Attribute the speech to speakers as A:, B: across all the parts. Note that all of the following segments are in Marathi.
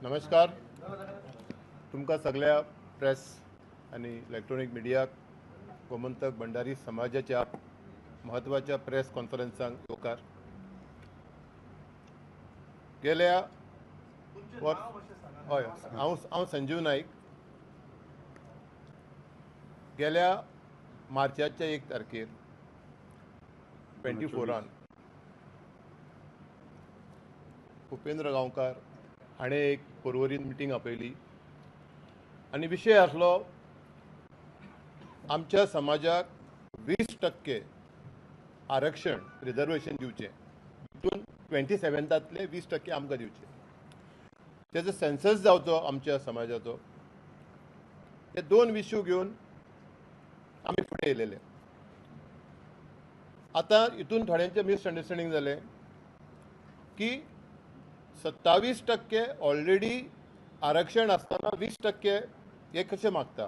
A: नमस्कार तुमकां सगळ्या प्रेस आणि इलेक्ट्रॉनिक मिडियाक गोमंतक भंडारी समाजाच्या महत्वाच्या प्रेस कॉन्फरन्सांक येवकार. गेल्या हय हांव संजीव नाईक. गेल्या मार्चाच्या 1 तारखेर 24 उपेंद्र गांवकार हाणें एक पर्वरीन मिटींग आपयली आनी विशय आसलो आमच्या समाजाक 20% आरक्षण रिजर्वेशन दिवचें, तितून 27तले 20% आमकां दिवचे. तेजो सेन्सस जावचो आमच्या समाजाचो. हे दोन विशू घेवन आमी फुडें येयलेले. आतां हितून थोड्यांचें मिसअंडरस्टँडींग जालें की 27% ऑलरेडी आरक्षण आसतना 20% हे कशें मागता.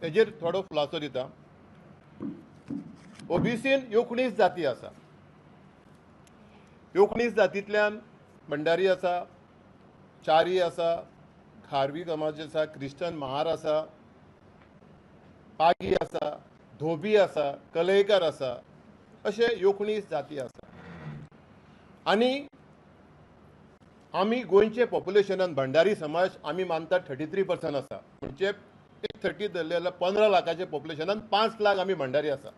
A: हेजेर थोडो खुलासो दिता. ओबीसीन 19 जाती आसा. 19 जातींतल्यान भंडारी आसा, चारी आसा, खारवी समाज आसा, क्रिश्चन महार आसा, पागी आसा, धोबी आसा, कलयकर आसा, अशे 19 जाती आसा. आनी आमी गोंयचे पॉप्युलेशनान भंडारी समाज आमी मानतात 33% आसा. म्हणजे एक 30 धरले जाल्यार 15 लाखाचे पॉप्युलेशनान 5 लाख आमी भंडारी आसा.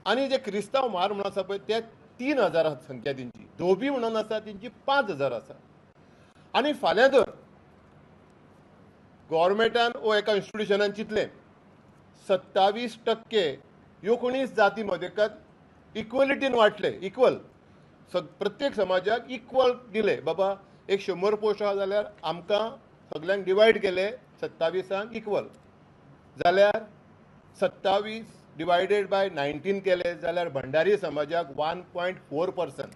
A: आनी जे क्रिस्तांव म्हार म्हणून आसा पळय ते 3000 संख्या तेंची. धोबी म्हणून आसा तेंची 5000 आसा. आनी फाल्यां जर गव्हर्मेंटान वो एका इन्स्टिट्युशनान चिंतलें 27% 19 जाती मदेकात इक्वलिटीन वाटले, इक्वल प्रत्येक समाजाक इक्वल दिले. बाबा एक 100 पोस्ट आहा जाल्यार आमकां सगळ्यांक डिवायड केले 27 इक्वल जाल्यार 27 डिवायडेड बाय 19 केले जाल्यार भंडारी समाजाक 1.4%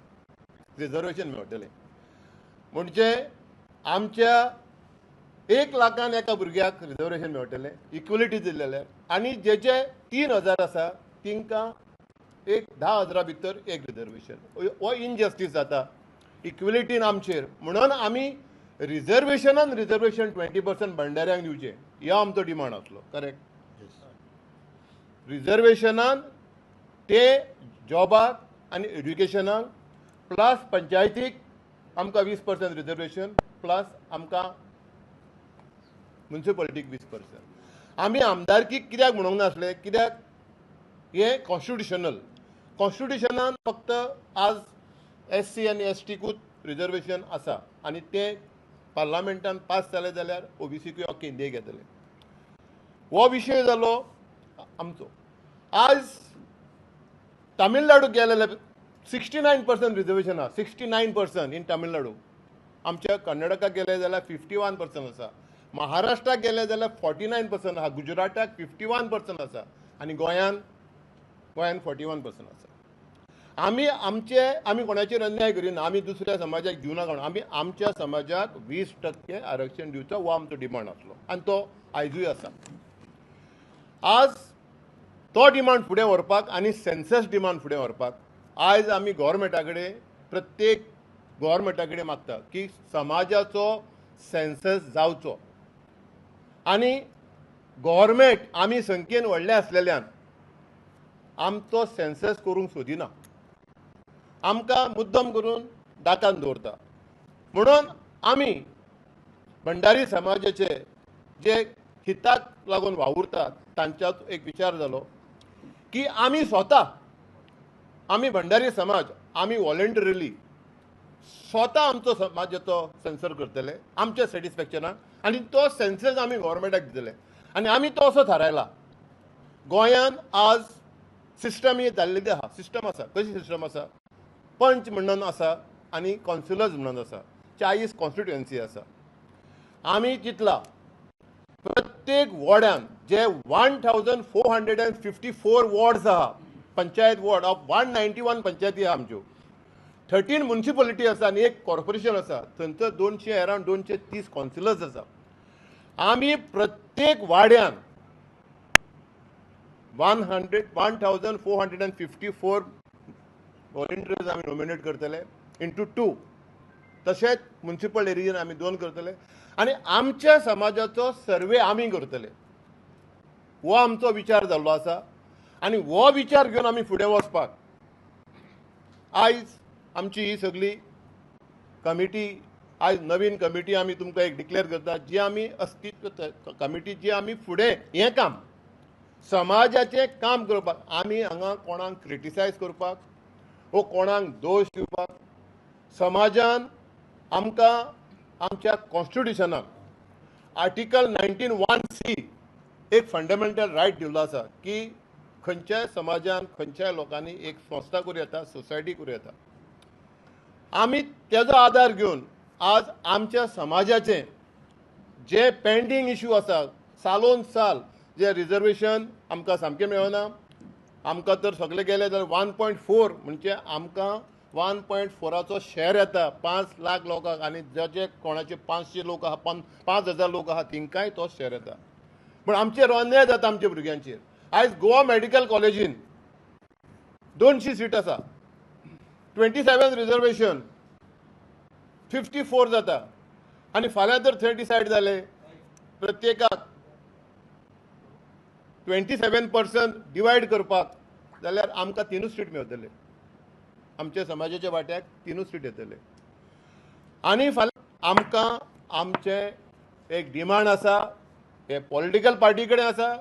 A: रिजर्वेशन मेळटलें. म्हणजे आमच्या 1 लाखान एका भुरग्याक रिजर्वेशन मेळटलें इक्वलिटी दिले जाल्यार. आनी जे 3000 आसा तिंकां एक 10,000 भितर एक रिजर्वेशन. हो इनजस्टीस जाता इक्वलिटीन आमचेर. म्हणून आमी रिजर्वेशन 20% भंडाऱ्यांक दिवचे हो आमचो डिमांड आसलो. करेक्ट. रिजर्वेशनान ते जॉबाक आनी एड्युकेशनाक प्लस पंचायतीक आमकां 20% रिजर्वेशन प्लस आमकां म्युनिसिपालिटीक 20%. आमी आमदारकीक कित्याक म्हणूंक नासले, कित्याक हे कॉन्स्टिट्युशनान फक्त आज SC आनी STकूच रिजर्वेशन आसा आनी ते पार्लमेंटान पास जाले जाल्यार ओबीसीकूय अख्खे इंडियेक येतले. हो विशय जालो आमचो. आज तामिळनाडूक गेले जाल्यार 69% रिजर्वेशन आहा. 69% इन तामिळनाडू. आमच्या कर्नाटकाक गेले जाल्यार 51% आसा. महाराष्ट्राक गेले जाल्यार 49% आहा. गुजराताक 51% आसा. आनी गोंयान 41% आसा. आमी कोणाचेर अन्याय करिना. आमी दुसऱ्या समाजाक दिवना कोण. आमी आमच्या समाजाक 20% आरक्षण दिवचो हो आमचो डिमांड आसलो आनी तो आयजूय आसा. आज तो डिमांड फुडें व्हरपाक आनी सेन्सस डिमांड फुडें व्हरपाक आयज आमी गव्हर्मेंटा कडेन प्रत्येक गव्हर्मेंटा कडेन मागता की समाजाचो सेन्सस जावचो. आनी गव्हर्मेंट आमी संख्येन व्हडले आसलेल्यान आमचो सेन्सस करूंक सोदिना. आमकां मुद्दम करून दाकान दवरता. म्हणून आमी भंडारी समाजाचे जे हिताक लागून वावुरतात तांच्याच एक विचार जालो की आमी स्वता आमी भंडारी समाज आमी वॉलंटरिली स्वता आमचो समाजाचो सेन्सर करतले आमच्या सॅटिस्फॅक्शनान. आनी तो सेन्सस आमी गव्हर्मेंटाक दितले. आनी आमी तो असो थारायला. गोंयान आज सिस्टम ही जाल्लेली आहा. सिस्टम आसा. कशी सिस्टम आसा. पंच म्हणून आसा आनी कॉन्सिलर्स म्हणून आसा. 40 कॉन्स्टिट्युएन्सी आसा. आमी चिंतला प्रत्येक वॉर्डान जे 1454 वॉर्ड्स आहा पंचायत वॉर्ड ऑफ 191 पंचायती आहा आमच्यो. 13 म्युनिसिपालिटी आसा आनी एक कॉर्पोरेशन आसा. थंयसर 200 अरावंड 230 कॉन्सिलर्स आसा. आमी प्रत्येक वाड्यान 1454 व्हॉलंटियर्स आमी नॉमिनेट करतले इंटू 2. तशेंच म्युनिसिपल एरियेन आमी 2 करतले आनी आमच्या समाजाचो सर्वे आमी करतले हो आमचो विचार जाल्लो आसा आनी हो विचार घेवन आमी फुडें वचपाक आयज आमची ही सगळी कमिटी आज नवीन कमिटी आमी तुमकां एक डिक्लेअर करता जी आमी अस्तित्व कमिटी जी आमी फुडें हें काम समाजाचें काम करपाक आमी हांगा कोणाक क्रिटिसायज करपाक वो कोणाक दोश दिवपाक समाजान आमकां आमच्या कॉन्स्टिट्युशनाक आर्टिकल 19(1)(c) एक फंडामेंटल रायट दिल्लो आसा की खंयच्याय समाजान खंयच्याय लोकांनी एक संस्था करूं येता सोसायटी करूं येता आमी तेजो आधार घेवन आज आमच्या समाजाचे जे पेंडींग इश्यू आसा सालोन साल जे रिजर्वेशन आमकां सामकें मेळना आमकां तर सगळे गेले जाल्यार 1.4 म्हणजे आमकां 1.4चो शेअर येता 5 लाख लोकांक आनी जे कोणाचे 500 लोक आहा 5,000 लोक आहा तिंकाय तो शेअर येता पूण आमचेर अन्याय जाता आमच्या भुरग्यांचेर आयज गोवा मेडिकल कॉलेजीन 200 सीट आसा 27 रिजर्वेशन 54 जाता आनी फाल्यां जर 30 डिसायड जाले प्रत्येकाक 27% डिवायड करपाक जाल्यार आमकां 3 सीट मेळटले आमच्या समाजाच्या वाट्याक 3 सीट येतले आनी फाल्यां आमकां आमचे एक डिमांड आसा हे पॉलिटिकल पार्टी कडेन आसा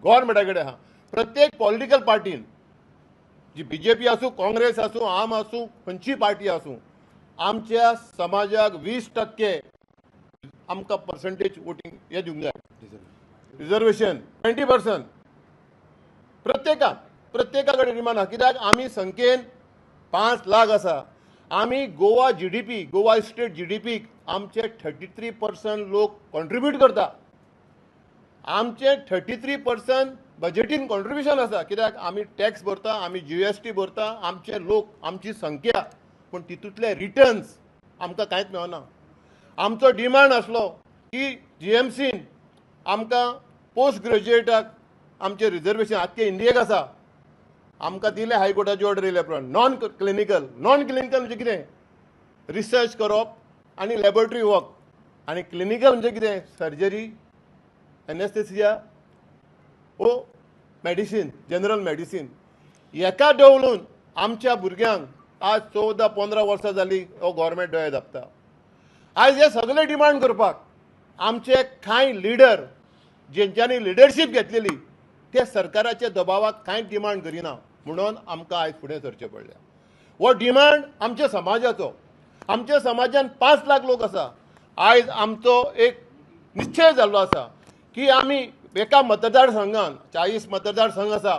A: गव्हर्मेंटा कडेन आहा प्रत्येक पॉलिटिकल पार्टीन जी बीजेपी आसूं काँग्रेस आसूं आम आसूं खंयची पार्टी आसूं आमच्या समाजाक 20% आमकां पर्संटेज वोटींग हे दिवंक जाय रिजर्वेशन 20% प्रत्येका कडेन डिमांड आहा कित्याक आमी संख्येन 5 लाख आसा आमी गोवा GDP गोवा स्टेट GDPक आमचे 33% लोक कॉन्ट्रिब्यूट करता आमचे 33% बजेटीन कॉन्ट्रिब्युशन आसा कित्याक आमी टॅक्स भरता आमी GST भरता आमचे लोक आमची संख्या पूण तितूंतले रिटर्न्स आमकां कांयच मेळना आमचो डिमांड आसलो की GMCन आमकां पोस्ट ग्रॅज्युएटाक आमचे रिजर्वेशन आख्खे इंडियेक आसा आमकां दिले हायकोर्टाची ऑर्डर येयल्या प्रमाणे नॉन क्लिनिकल म्हणजे कितें रिसर्च करप आनी लॅबोरेटरी वर्क आनी क्लिनिकल म्हणजे कितें सर्जरी एनेस्थेसिया ओ मेडिसीन जनरल मेडिसीन हेका देंवलून आमच्या भुरग्यांक आज 14-15 वर्सां जालीं हो गव्हर्मेंट दोळे धापता आयज हे सगळे डिमांड करपाक आमचे कांय लिडर जेंच्यांनी लिडरशीप घेतलेली ते सरकाराच्या दबावाक कांयच डिमांड करिना म्हणून आमकां आयज फुडें सरचें पडलें हो डिमांड आमच्या समाजाचो आमच्या समाजान 5 लाख लोक आसा आयज आमचो एक निश्चय जाल्लो आसा की आमी एका मतदारसंघान 40 मतदारसंघ आसा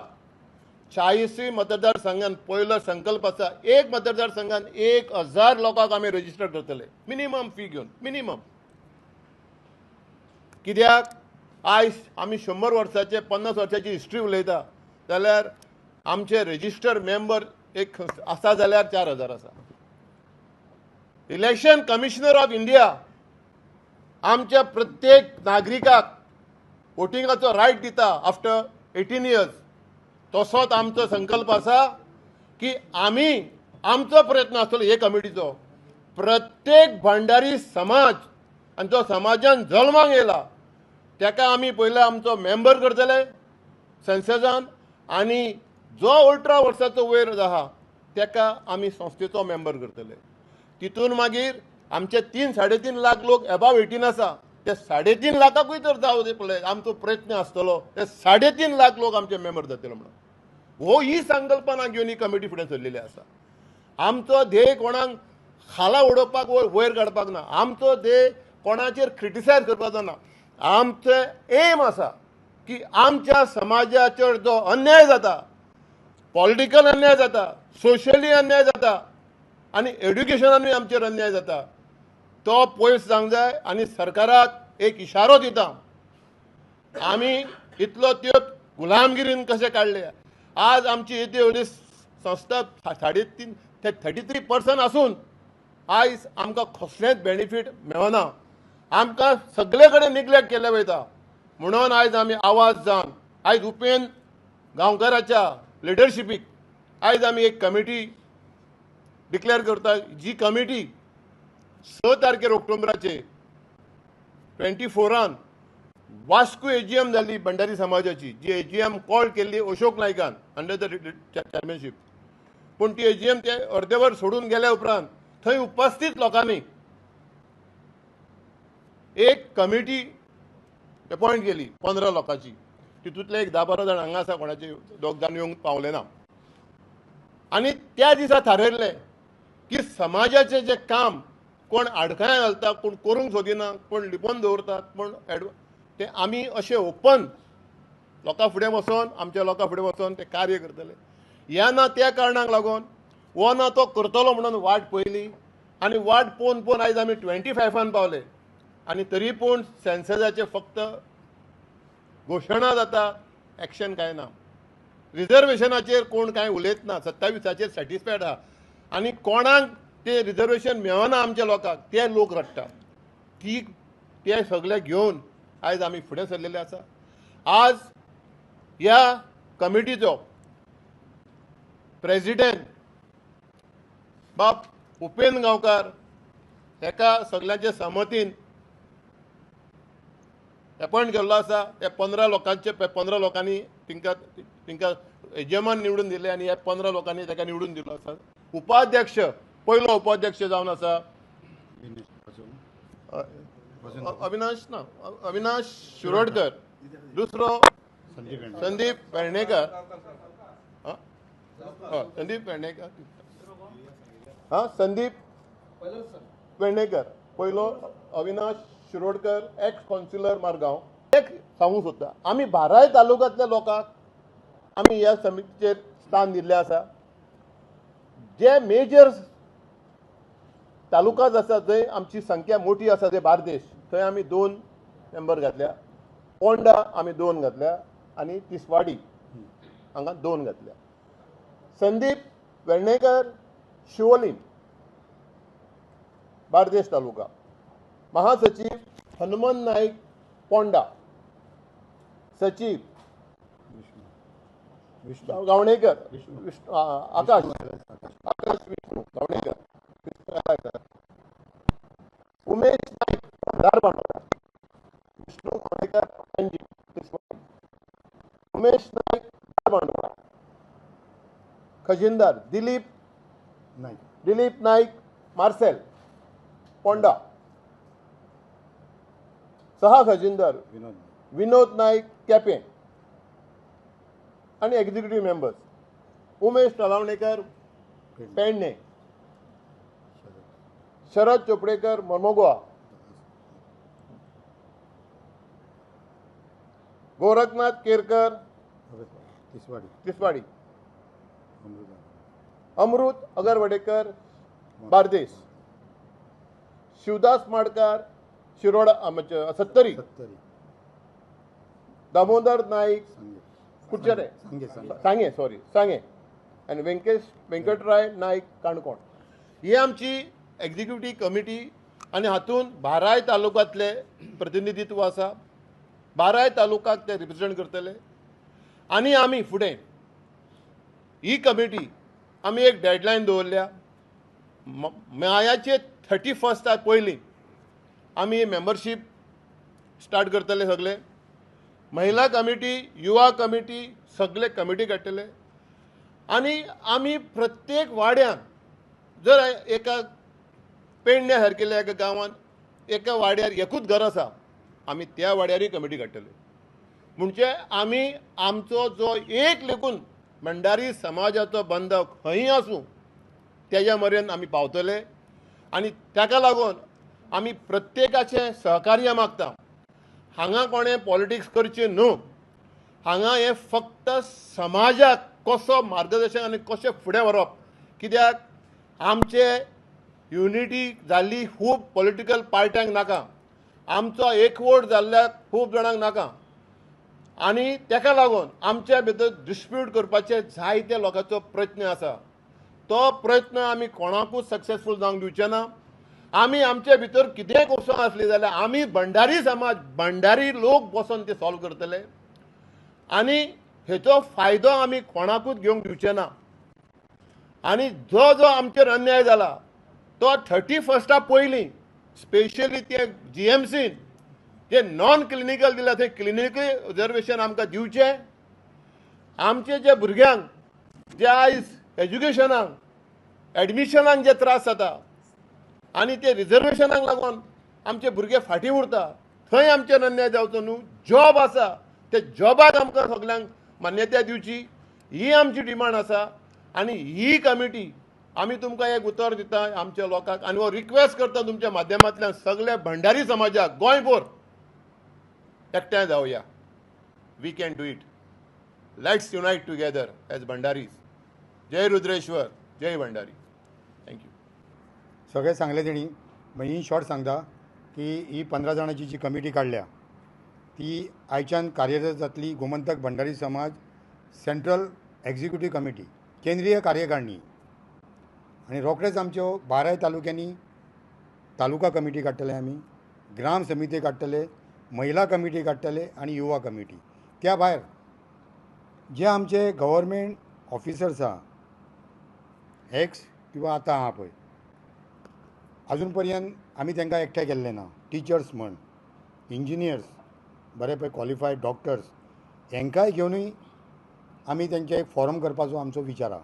A: 40 मतदारसंघान पयलो संकल्प आसा एक मतदारसंघान 1000 लोकांक आमी रजिस्टर करतले मिनिमम फी घेवन मिनिमम कित्याक आयज आमी 100 वर्साचे 50 वर्साची हिस्ट्री उलयता जाल्यार आमचे रजिस्टर मेंबर एक आसा जाल्यार 4000 आसा इलेक्शन कमिशनर ऑफ इंडिया आमच्या प्रत्येक नागरिकाक वोटिंगाचो रायट दिता आफ्टर 18 इयर्स तसोच आमचो संकल्प आसा की आमी आमचो प्रयत्न आसतलो हे कमिटीचो प्रत्येक भंडारी समाज आनी जो समाजान जल्माक येयला तेका आमी पयले आमचो मेंबर करतले संसदान आनी जो 18 वर्साचो वयर आहा तेका आमी संस्थेचो मेंबर करतले तितून मागीर आमचे 3-3.5 लाख लोक एबाव 18 आसा ते 3.5 लाखाकूय तर जावं दे पळय आमचो प्रयत्न आसतलो ते 3.5 लाख लोक आमचे मेंबर जातले म्हणून हो ही संकल्पना घेवन ही कमिटी फुडें सरलेली आसा आमचो ध्येय कोणाक खाला उडोवपाक वयर काडपाक ना आमचो ध्येय कोणाचेर क्रिटिसायज करपाचो ना आमचे एम आसा की आमच्या समाजाचेर जो अन्याय जाता पॉलिटिकल अन्याय जाता सोशली अन्याय जाता आनी एड्युकेशनानूय आमचेर अन्याय जाता तो पयस जावंक जाय आनी सरकाराक एक इशारो दिता आमी इतलो त्यो गुलामगिरीन कशें काडले आज आमची येदी व्हडली संस्था 33% आसून आयज आमकां कसलेंच बेनिफीट मेळना आमकां सगळे कडेन निग्लेक्ट केले वयता म्हणून आयज आमी आवाज जावन आयज उपेन गांवकाराच्या लिडरशिपीक आयज आमी एक कमिटी डिक्लेअर करता जी कमिटी 6 तारखेर ऑक्टोबराचे 24 वास्को एजीएम जाली भंडारी समाजाची, जी एजीएम कॉल केल्ली अशोक नायकान अंडर द चॅरमॅनशीप. पूण ती एजीएम ते अर्देवर सोडून गेल्या उपरांत थंय उपस्थित लोकांनी एक कमिटी अपॉइंट केली 15 लोकांची. तितूंतले एक 10-12 जाण हांगा आसा, कोणाचे 2 जाण येवंक पावले ना. आनी त्या दिसा थारायल्लें की समाजाचें जें काम कोण आडखळ्यां घालता, कोण करूंक सोदिना, कोण लिपोवन दवरतात, कोण ते आमी अशें ओपन लोकां फुडें वचोन, आमच्या लोकां फुडें वचोन ते कार्य करतले. ह्या ना त्या कारणाक लागून हो ना तो करतलो म्हणून वाट पयली, आनी वाट पळोवन पळोवन आयज आमी 25 पावले. आनी तरी पूण सेन्ससाचे फक्त घोशणा जाता, एक्शन कांय ना. रिजर्वेशनाचेर कोण कांय उलयत ना, 27 सॅटिस्फायड आहा. आनी कोणाक ते रिजर्वेशन मेळना आमच्या लोकांक, ते लोक रडटा. ते सगळे घेवन आयज आमी फुडें सरलेले आसा. आज ह्या कमिटीचो प्रेसिडेंट बाब उपेंद्र गांवकार, ताका सगळ्यांच्या समतीन अपॉइंट केल्लो आसा. हे 15 लोकांनी तिंका एजीएमान निवडून दिले, आनी हे 15 लोकांनी ताका निवडून दिलो आसा. उपाध्यक्ष पयलो उपाध्यक्ष जावन आसा अविनाश शिरोडकर. दुसरो संदीप पेडणेकर. संदीप पेडणेकर पयलो, अविनाश शिरोडकर एक्स काउन्सिलर मारगांव. एक सांगूंक सोदता, आमी बाराय तालुक्यांतल्या लोकांक आमी ह्या समितीचेर स्थान दिल्लें आसा. जे मेजर तालुकाज आसा जंय आमची संख्या मोठी आसा, जे बार्देश, थंय आमी 2 मेंबर घातल्या. पोंडा आमी 2 घातल्या, आनी तिसवाडी हांगा 2 घातल्या. संदीप वेर्णेकर शिवोलीम बार्देश तालुका. महासचिव हनुमंत नाईक पोंडा. सचिव गावणेकर आकाश विष्णू गावणेकर. उमेश नाईक धारबांदोडा. विष्णू गावणेकर उमेश नाईक धारबांदोडा. खजिनदार दिलीप नाईक मार्सेल पोंडा. सहा खजिनदार विनोद नाईक केपें. आणि एक्झिक्युटिव्ह मेंबर्स उमेश तलावणेकर पेडणे, शरद चोपडेकर मोर्मुगांव, गोरखनाथ केरकर तिसवाडी, अमृत अगरवडेकर बार्देस, शिवदास माडकार शिरोडा सत्तरी, दामोदर नाईक कुचरे सांगे आणि व्यंकटराय नाईक काणकोण. ही आमची एक्झिक्युटिव्ह कमिटी. आणि हातून 12 तालुक्यांतले प्रतिनिधित्व आसा. 12 तालुक्याक ते रिप्रेझेंट करतले. आणि आमी फुडें ही कमिटी आमी एक डेडलायन दवरल्या. मायाचे 31 पयलीं आमी मेंबरशीप स्टार्ट करतले. सगळे महिला कमिटी, युवा कमिटी, सगळे कमिटी काडटले. आणि आमी प्रत्येक वाड्यान, जर एका पेडण्या सारकेल्या एका गांवांत एका वाड्यार एकूच घर आसा, आमी त्या वाड्यारय कमिटी काडटले. म्हणजे आमी आमचो जो एक लेखून भंडारी समाजाचो बंधक खंय आसूं तेज्या मेरेन आमी पावतले. आनी ताका लागून आमी प्रत्येकाचें सहकार्य मागता. हांगा कोणें पॉलिटिक्स करचें न्हू. हांगा हें फक्त समाजाक कसो मार्गदर्शन आनी कशें फुडें व्हरप. कित्याक आमचे युनिटी जाल्ली खूब पॉलिटिकल पार्ट्यांक नाका. आमचो एकवोट जाल्ल्याक खूब जाणांक नाका. आनी ताका लागून आमच्या भितर डिस्प्यूट करपाचे जायते लोकांचो प्रयत्न आसा. तो प्रयत्न आमी कोणाकूच सक्सेसफूल जावंक दिवचे ना. आमी आमच्या भितर कितेंय करचो आसली जाल्यार आमी भंडारी समाज, भंडारी लोक बसून ते सॉल्व करतले. आनी हेचो फायदो आमी कोणाकूच घेवंक दिवचे ना. आनी जो आमचेर अन्याय जाला तो 31 पयलीं स्पेशली ते GMCन जे नॉन क्लिनिकल दिला थंय क्लिनिकल रिजर्वेशन आमकां दिवचें. आमचे जे भुरग्यांक जे आयज एज्युकेशनाक एडमिशनाक जे त्रास जाता आनी ते रिजर्वेशनाक लागून आमचे भुरगे फाटीं उरता, थंय आमचेर अन्याय जावचो न्हू. जॉब आसा ते जॉबाक आमकां सगल्यांक मान्यताय दिवची, ही आमची डिमांड आसा. आनी ही कमिटी आमी तुमकां एक उतर दिता आमच्या लोकांक, आनी हो रिक्वेस्ट करता तुमच्या माध्यमांतल्यान सगळे भंडारी समाजाक गोंयभर एकठांय जावया. We can do it. Let's unite together as Bhandaris. जय रुद्रेश्वर, जय भंडारी. थँक्यू.
B: सगळे सांगले तेणी. मागीर इन शॉर्ट सांगता की ही 15 जाणांची जी कमिटी काडल्या ती आयच्यान कार्यरत जातली गोमंतक भंडारी समाज सेंट्रल एक्झिक्युटीव कमिटी, केंद्रीय कार्यकारिणी. आनी रोखडेच आमच्यो 12 तालुक्यांनी तालुका कमिटी काडटले आमी, ग्राम समिती काडटले, महिला कमिटी काडटले आनी युवा कमिटी. त्या भायर जे आमचे गव्हर्मेंट ऑफिसर्स आहा, एक्स किंवा आतां आहा पळय, अजून पर्यंत आमी तांकां एकठांय केल्ले ना. टिचर्स म्हण, इंजिनियर्स, बरे पळय क्वॉलिफायड डॉक्टर्स, हांकांय घेवनूय आमी तेंचे एक फॉरम करपाचो आमचो विचार आहा.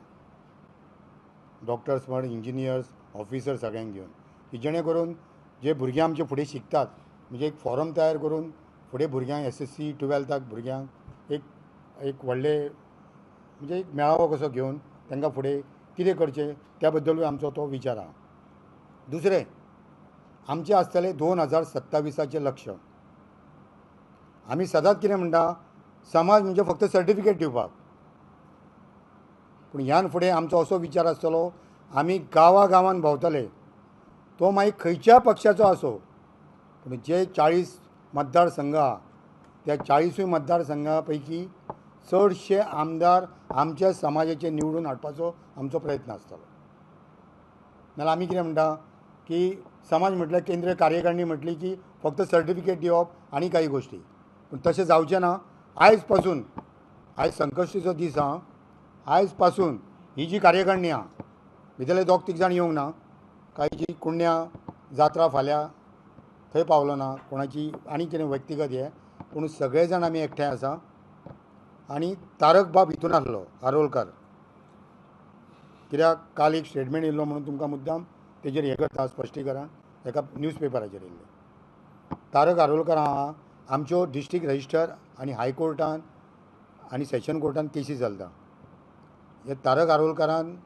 B: डॉक्टर्स म्हण, इंजिनियर्स, ऑफिसर सगळ्यांक घेवन, की जेणे करून जे भुरगे आमचे फुडें शिकतात म्हणजे एक फॉरम तयार करून फुडें भुरग्यांक SSC 12थाक भुरग्यांक एक व्हडले म्हणजे एक मेळावो कसो घेवन तांकां फुडें कितें करचें त्या बद्दलूय आमचो तो विचार आहा. दुसरें आमचें आसतलें 2027चें लक्ष्य. आमी सदांच कितें म्हणटा, समाज म्हणजे फक्त सर्टिफिकेट दिवपाक, पूण ह्यान फुडें आमचो असो विचार आसतलो आमी गांवां भोंवतले. तो मागीर खंयच्या पक्षाचो आसो, पूण जे 40 मतदारसंघ आहा त्या 40 मतदारसंघा पैकी चडशे आमदार आमच्या समाजाचे निवडून हाडपाचो आमचो प्रयत्न आसतलो. नाल्यार आमी कितें म्हणटा की समाज म्हटल्यार केंद्रीय कार्यकारिणी म्हटली की फक्त सर्टिफिकेट दिवप आनी काही गोश्टी, पूण तशें जावचें ना. आयज पासून, आयज संकश्टीचो दीस आहा, आयज पासून ही जी कार्यकारिणी आहा भितरले 2-3 जाण येवंक ना. कांयची कुण्या जात्रा फाल्यां थंय पावलो ना, कोणाची आनी कितें व्यक्तिगत हें, पूण सगळे जाण आमी एकठांय आसा. आनी तारक बाब हितून आसलो आरोलकार, कित्याक काल एक स्टेटमेंट येयल्लो म्हणून तुमकां मुद्दाम तेजेर हें करता स्पश्टीकरण, एका न्यूज पेपराचेर येयल्लें. तारक आरोलकार आहा, आमच्यो डिस्ट्रिक्ट रजिस्टर आनी हायकोर्टान आनी सेशन कोर्टान केसी चलता. हे तारक आरोलकारान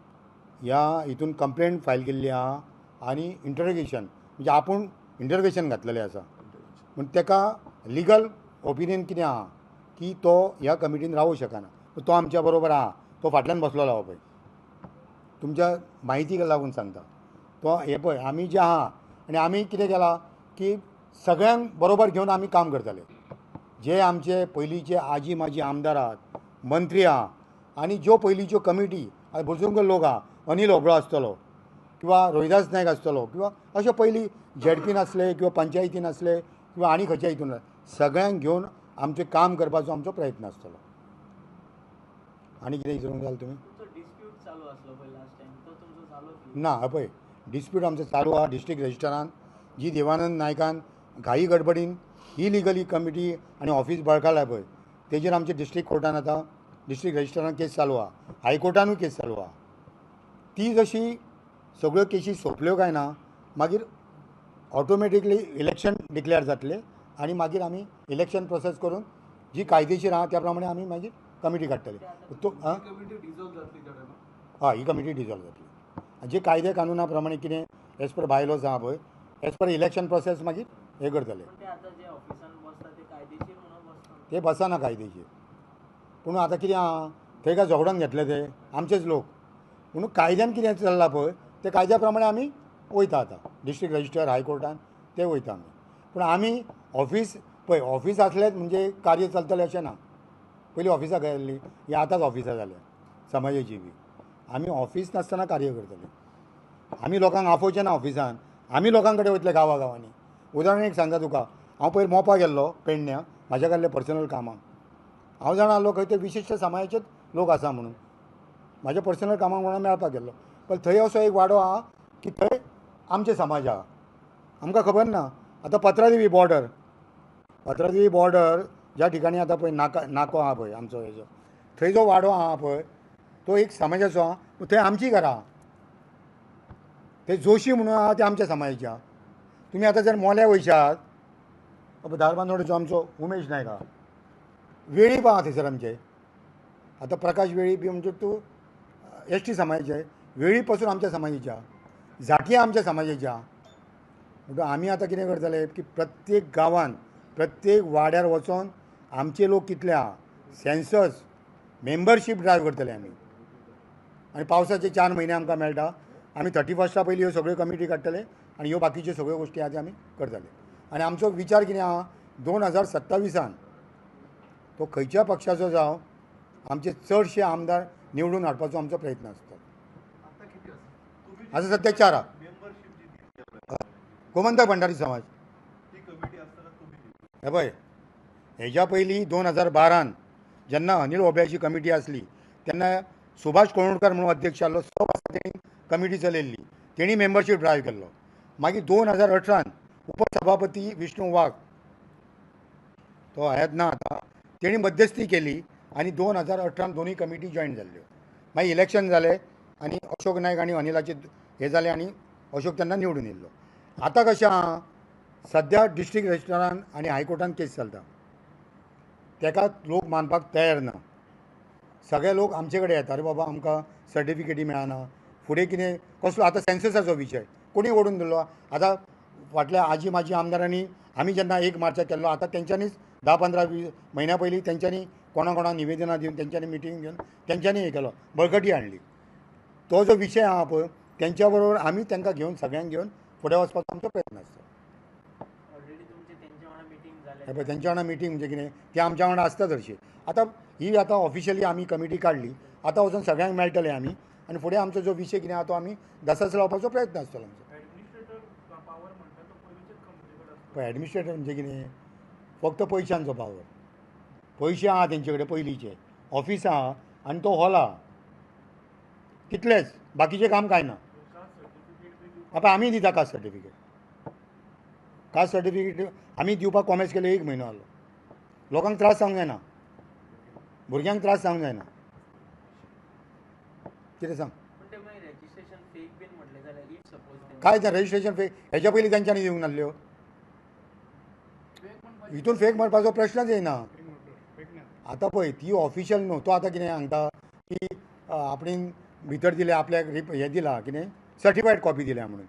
B: ह्या हितून कंप्लेंट फायल केल्ली आहा आनी इंटरोगेशन म्हणजे आपूण इंटरोगेशन घातलेलें आसा. पूण ताका लिगल ओपिनियन कितें आहा की तो ह्या कमिटीन रावूं शकना. तो आमच्या बरोबर आहा, तो फाटल्यान बसलेलो आहा पळय, तुमच्या म्हायतीक लागून सांगता. तो हे पळय आमी जे आहा आनी आमी कितें केलां की सगळ्यांक बरोबर घेवन आमी काम करतले. जे आमचे पयलींचे आजी माजी आमदार आहात, मंत्री आहा आनी ज्यो पयलींच्यो कमिटी आतां भरसूंक लोक आहा, अनिल होबळो आसतलो किंवा रोहिदास नायक आसतलो किंवा अशे पयलीं ZPन आसले किंवा पंचायतीन आसले किंवा आनी खंयच्या हितून सगळ्यांक घेवन आमचें काम करपाचो आमचो प्रयत्न आसतलो. आनी कितें विचारूंक जाय तुमी? ना पळय डिस्प्यूट आमचो चालू आहा डिस्ट्रिक्ट रजिस्टरान. जी देवानंद नायकान घाई गडबडीन इलिगली कमिटी आनी ऑफीस बळकालां पळय, तेजेर आमचे डिस्ट्रिक्ट कोर्टान आतां डिस्ट्रिक्ट रजिस्टरान केस चालू आहा, हायकोर्टानूय केस चालू आहा. ती जशी सगळ्यो केसी सोंपल्यो काय ना, मागीर ऑटोमॅटिकली इलेक्शन डिक्लेअर जातले आनी मागीर आमी इलेक्शन प्रोसेस करून जी कायदेशीर आहा त्या प्रमाणे आमी मागीर कमिटी काडटले. ही कमिटी डिजॉल्व जातली. जे कायदे कानुना प्रमाणे कितें एज पर बायलॉज आहा पळय, एज पर इलेक्शन प्रोसेस मागीर हे करतले. ते बसना कायदेशीर. पूण आतां कितें आहा, थंय काय झगडोन घेतले ते आमचेच लोक. म्हणून कायद्यान कितें चल्लां पळय ते कायद्या प्रमाणे आमी वयता आतां डिस्ट्रिक्ट रजिस्टर हायकोर्टान ते वयता आमी. पूण आमी ऑफीस पळय ऑफीस आसलेंच म्हणजे कार्य चलतलें अशें ना. पयलीं ऑफिसां खंय आसलीं, ही आतांच ऑफिसां जाल्या समाजाची बी. आमी ऑफीस नासतना कार्य करतले. आमी लोकांक आफोवचें ना ऑफिसान, आमी लोकां कडेन वयतले गांवांनी. उदाहरण एक सांगता तुका, हांव पयर मोपा गेल्लो पेडण्या म्हाज्या कडले पर्सनल कामाक. हांव जाणा आसलो खंय ते विशिश्ट समाजाचेच लोक आसा म्हणून म्हाज्या पर्सनल कामाक म्हणून मेळपाक गेल्लो. पण थंय असो एक वाडो आहा की थंय आमचे समाज आहा आमकां खबर ना. आतां पत्रादेवी बॉर्डर ज्या ठिकाणी आतां पळय नाको आहा पळय आमचो हेजो, थंय जो वाडो आहा पळय तो एक समाजाचो आहा. थंय आमची घरां आहा. ते जोशी म्हणून आहा ते आमच्या समाजाचे आहा. तुमी आतां जर मोल्या वयशात धारबांदोडेचो आमचो उमेश नायक आहा, वेळीप आहा थंयसर आमचे. आतां प्रकाश वेळीप म्हणजे तूं एस.टी. समाजाचे, वेळीप पासून आमच्या समाजाचे आहा, झांटये आमच्या समाजाचे आहा. म्हणटकूच आमी आतां कितें करतले की प्रत्येक गांवांत प्रत्येक वाड्यार वचोन आमचे लोक कितले आहा सेन्सस मेंबरशीप ड्रायव करतले आमी. आनी पावसाचे 4 म्हयने आमकां मेळटा. आमी 31 पयलीं ह्यो सगळ्यो कमिटी काडटले आनी ह्यो बाकीच्यो सगळ्यो गोश्टी आहा त्यो आमी करतले. आनी आमचो विचार कितें आहा 2027 तो खंयच्या पक्षाचो जावं आमचे चडशे आमदार निवडून हाडपाचो आमचो प्रयत्न आसता. आतां सद्या 4 आहा. गोमंतक भंडारी समाज हे पळय हेज्या पयलीं 2012 जेन्ना अनिल ओब्याची कमिटी आसली तेन्ना सुभाष कोळवणकर म्हणून अध्यक्ष आसलो, 6 वर्सां तेणी कमिटी चलयल्ली, तेणी मेंबरशीप ड्रायव केल्लो. मागीर 2018 उपसभापती विष्णू वाघ तो हयात ना आतां, तेणी मध्यस्थी केली आनी 2018 दोनूय कमिटी जॉयन जाल्ल्यो. मागीर इलेक्शन जालें आनी अशोक नायक आनी अनिलाचे हे जाले आनी अशोक तेन्ना निवडून येयल्लो. आतां कशें आहा सद्या डिस्ट्रिक्ट रजिस्ट्रारान आनी हायकोर्टान केस चलता, तेका लोक मानपाक तयार ना. सगळे लोक आमचे कडेन येता, अरे बाबा आमकां सर्टिफिकेटी मेळना, फुडें कितें कसलो आतां सेन्ससाचो विशय कोणी ओडून दिल्लो. आतां फाटल्या आजी माजी आमदारांनी आमी जेन्ना 1 मार्चाक केल्लो आतां तेंच्यांनीच 10-15 म्हयन्या पयलीं तेंच्यांनी कोणाक निवेदनां दिवन तेंच्यांनी मिटींग घेवन तेंच्यांनी हे केलो, बळकटी हाडली. तो जो विशय आहा पळय तेंच्या बरोबर आमी तेंकां घेवन सगळ्यांक घेवन फुडें वचपाचो आमचो प्रयत्न आसता. हे पळय तेंच्या वांगडा मिटींग म्हणजे कितें ते आमच्या वांगडा आसताच हरशीं. आतां ही आतां ऑफिशियली आमी कमिटी काडली, आतां वचून सगळ्यांक मेळटले आमी आनी फुडें आमचो जो विशय कितें आहा तो आमी दसास लावपाचो प्रयत्न आसतलो आमचो. पळय एडमिनिस्ट्रेटर म्हणजे कितें फक्त पयशांचो पावर. पयशे आहा तेंचे कडेन पयलींचे, ऑफिस आहा आनी तो हॉल आहा, तितलेंच, बाकीचें काम कांय ना. आतां आमी दिता कास्ट सर्टिफिकेट आमी दिवपाक कॉमेस केले 1 म्हयनो जालो. लोकांक त्रास जावंक जायना, भुरग्यांक त्रास जावंक जायना. कितें सांग काय तें रजिस्ट्रेशन फेक हेच्या पयलीं तेंच्यांनी दिवंक नासल्यो. हितून फेक म्हणपाचो प्रश्नच येयना. आतां पळय ती ऑफिशियल न्हू. तो आतां कितें सांगता की आपणें भितर दिलें आपल्याक हें दिलां कितें सर्टिफायड कॉपी दिल्या म्हणून.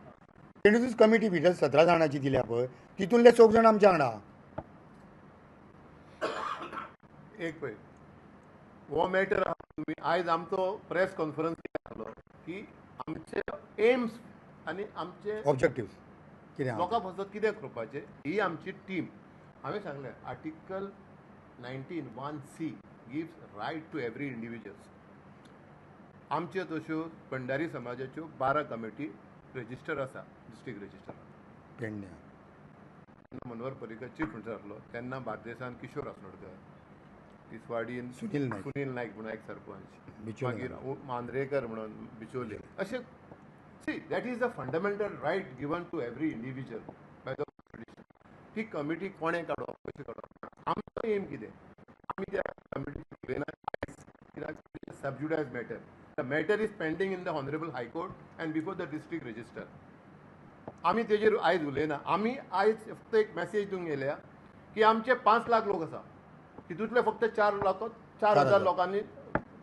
B: तेणीच कमिटी भितर 17 जाणांची दिल्या पळय तितूंतले 4 जाण आमच्या वांगडा.
A: एक पळय हो मॅटर आहा तुमी आयज आमचो प्रेस कॉन्फरन्स जालो की आमचे एम्स आनी आमचे
B: ऑब्जेक्टिव्ह कितें
A: लोकां पासत कितें करपाचें ही आमची टीम. हांवें सांगलें article 19(1)(c) gives right to every individuals. आमच्यो तश्यो भंडारी समाजाच्यो 12 कमिटी रजिस्टर आसा डिस्ट्रिक्ट रजिस्टर.
B: पेडण्या
A: मनोहर पर्रीकर चीफ मिनिस्टर आसलो तेन्ना बार्देसान किशोर आसनोडकर, तिसवाडीन
B: सुनील
A: नायक म्हणून एक सरपंच,
B: बिचोले
A: मागीर मांद्रेकर म्हणून बिचोले. अशें see that is the fundamental right given to every individual by the constitution. ही कमिटी कोणें काडप कशें काडप आमचो एम कितें आमी त्या कमिटीची कित्याक subjudice matter. The matter is pending in the honourable high court and before the district register. आमी तेजेर आयज उलयना. आमी आयज फक्त एक मॅसेज दिवंक गेल्या की आमचे 5 लाख लोक आसा, तितूंतले फक्त 4,000 लोकांनी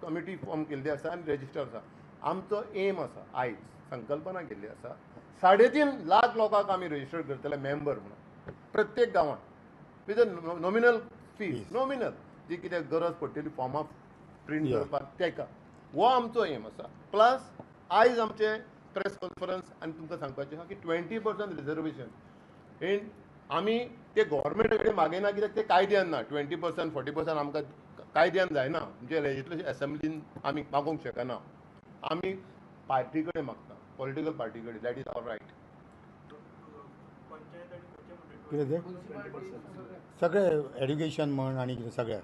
A: कमिटी फॉर्म केल्ली आसा आनी रजिस्टर आसा. आमचो एम आसा आयज संकल्पना केल्ली आसा 3.5 लाख लोकांक आमी रजिस्टर करतले मेंबर म्हणून प्रत्येक गांवांत with a nominal fees. Nominal जी कितें गरज पडटली फॉर्मां प्रिंट करपाक तेका हो आमचो एम आसा. प्लस आयज आमचे प्रेस कॉन्फरन्स आनी तुमकां सांगपाचें आहा की 20% रिजर्वेशन इन आमी ते गव्हर्मेंटा कडेन मागयना कित्याक ते कायद्यान ना. 20% 40% आमकां कायद्यान जायना म्हणजे लेजिस्लेटिव्ह एसेंब्लीन आमी मागोवंक शकना. आमी पार्टी कडेन मागता, पॉलिटिकल पार्टी कडेन. That is our right.
B: कितें तें सगळें एड्युकेशन म्हण आनी कितें सगळ्याक.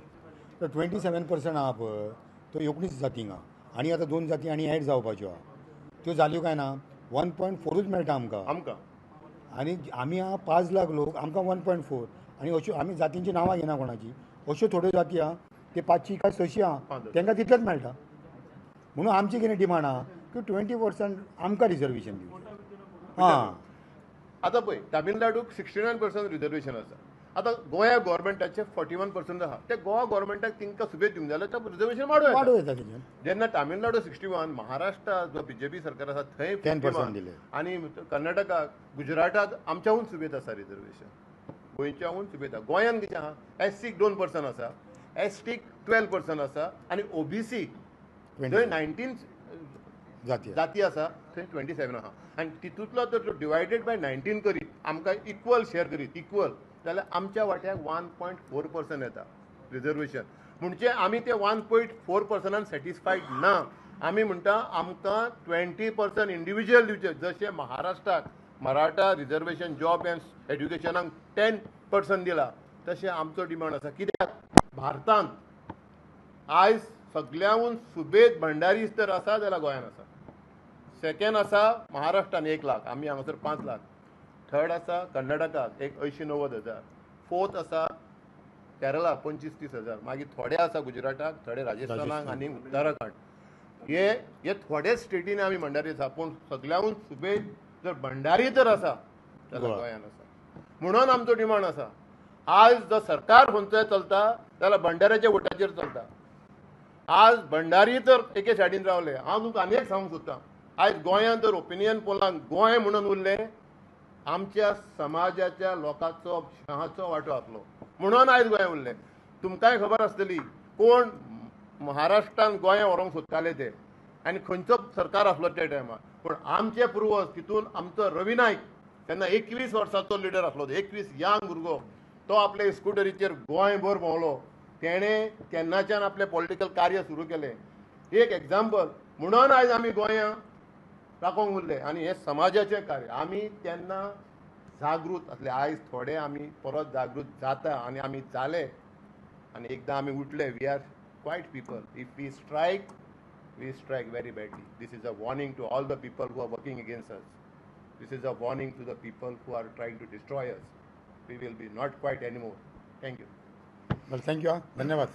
B: तर 27% आहा पळय तो 19 जातींक आहा आनी आतां 2 जाती आनी एड जावपाच्यो आहा. त्यो जाल्यो काय ना 1.4च मेळटा आमकां
A: आमकां
B: आनी आमी आहा 5 लाख लोक आमकां 1.4 आनी अश्यो आमी जातींची नांवां घेना कोणाची अश्यो थोड्यो जाती आहा ते 500 काय 600 आहा तांकां तितलेंच मेळटा म्हणून आमची कितें डिमांड आहा की 20% आमकां रिजर्वेशन दिवचें हां
A: आतां पळय तामिळनाडूक 69% रिजर्वेशन आसा आतां गोंया गव्हर्मेंटाचे 41% आहा ते गोवा गव्हर्मेंटाक तांकां सुबेज दिवंक जाय जाल्यार रिजर्वेशन
B: वाडोव
A: वाडोव
B: येता तेजें
A: जेन्ना तामिळनाडू 61 महाराष्ट्रा जो बीजेपी सरकार आसा थंय
B: 10% दिले.
A: आनी कर्नाटकाक गुजराताक आमच्याहून सुबेज आसा रिजर्वेशन गोंयच्याहून सुबेज आसा गोंयान कितें आहा एससीक 2% आसा एसटीक 12% आसा आनी ओबीसी थंय 19
B: जाती
A: जाती आसा थंय 27 आहा आनी तितूंतलो जर डिवायडेड बाय 19 करीत आमकां इक्वल शेअर करीत इक्वल जाल्यार आमच्या वाट्याक 1.4% येता रिजर्वेशन म्हणजे आमी ते 1.4% सॅटिस्फायड ना आमी म्हणटा आमकां 20% इंडिविज्युअल दिवचे जशें महाराष्ट्राक मराठा रिजर्वेशन जॉब एंड एड्युकेशनाक 10% दिला तशें आमचो डिमांड आसा कित्याक भारतांत आयज सगळ्यांहून सुबेज भंडारीच तर आसा जाल्यार गोंयांत आसा सेकंड आसा महाराष्ट्रान 1 लाख आमी हांगासर 5 लाख थर्ड आसा कर्नाटकाक एक 80-90 हजार फोर्थ आसा केरळा 25-30 हजार मागीर थोडे आसा गुजराताक थोडे राजस्थानाक आनी उत्तराखंड हे थोडे स्टेटीन आमी भंडारी आसा पूण सगळ्यांहून सुबेज जर भंडारी तर आसा जाल्यार गोंयांत आसा म्हणून आमचो डिमांड आसा आज जो सरकार खंयचोय चलता जाल्यार भंडाऱ्याच्या वोटाचेर चलता आज भंडारी तर एके सायडीन रावले हांव तुमकां आनी एक सांगूंक सोदतां आयज गोंयांत जर ओपिनियन पोलांक गोंय म्हणून उरलें आमच्या समाजाच्या लोकांचो शहाचो वांटो आसलो म्हणून आयज गोंय उरलें तुमकांय खबर आसतली कोण महाराष्ट्रान गोंय व्हरूंक सोदताले ते आनी खंयचो सरकार आसलो त्या टायमार पूण आमचे पुर्वज तितून आमचो रवी नायक तेन्ना 21 वर्सांचो लिडर आसलो 21 यंग भुरगो तो आपल्या स्कुटरीचेर गोंयभर भोंवलो तेणें तेन्नाच्यान आपलें पॉलिटिकल कार्य सुरू केलें एक एग्जाम्पल म्हणून आयज आमी गोंया राखोंक उरले आनी हे समाजाचें कार्य आमी तेन्ना जागृत आसले आयज थोडे आमी परत जागृत जाता आनी आमी जाले आनी एकदां आमी उठले we are quiet people if we strike very badly. This is a warning to all the people who are working against us. This is a warning to the people who are trying to destroy us. We will be not quiet anymore. Thank you.
B: Thank you धन्यवाद